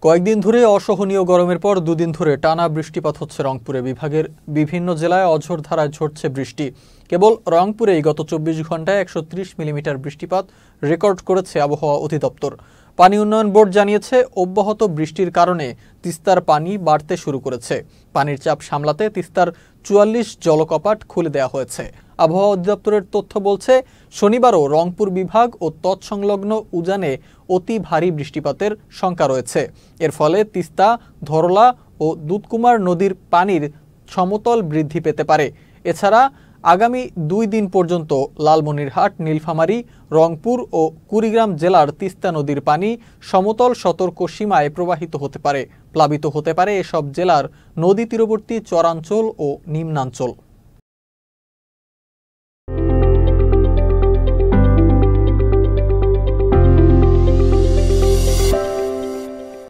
কয়েকদিন ধরে অসহনীয় গরমের পর দুদিন ধরে টানা বৃষ্টিপাত হচ্ছে রংপুরে। বিভাগের বিভিন্ন জেলায় অঝোর ধারায় ঝরছে বৃষ্টি। কেবল রংপুরেই গত 24 ঘন্টায় 130 মিলিমিটার বৃষ্টিপাত রেকর্ড করেছে আবহাওয়া অধিদপ্তর। পানি উন্নয়ন বোর্ড জানিয়েছে, অব্যাহত বৃষ্টির কারণে তিস্তার পানি বাড়তে শুরু করেছে। পানির চাপ সামলাতে তিস্তার 44 জলকপাট খুলে দেওয়া হয়েছে। আবহাওয়া অধিদপ্তরের তথ্য বলছে, শনিবারও রংপুর বিভাগ ও তৎসংলগ্ন উজানে অতি ভারী বৃষ্টিপাতের শঙ্কা রয়েছে। এর ফলে তিস্তা, ধরলা ও দুধকুমার নদীর পানির সমতল বৃদ্ধি পেতে পারে। এছাড়া আগামী 2 দিন পর্যন্ত লালমনিরহাট, নীলফামারী, রংপুর ও কুড়িগ্রাম জেলার তিস্তা নদীর পানি সমতল সতর্ক সীমায় প্রবাহিত হতে পারে। প্লাবিত হতে পারে এসব জেলার নদী তীরবর্তী চরাঞ্চল ও নিম্নাঞ্চল।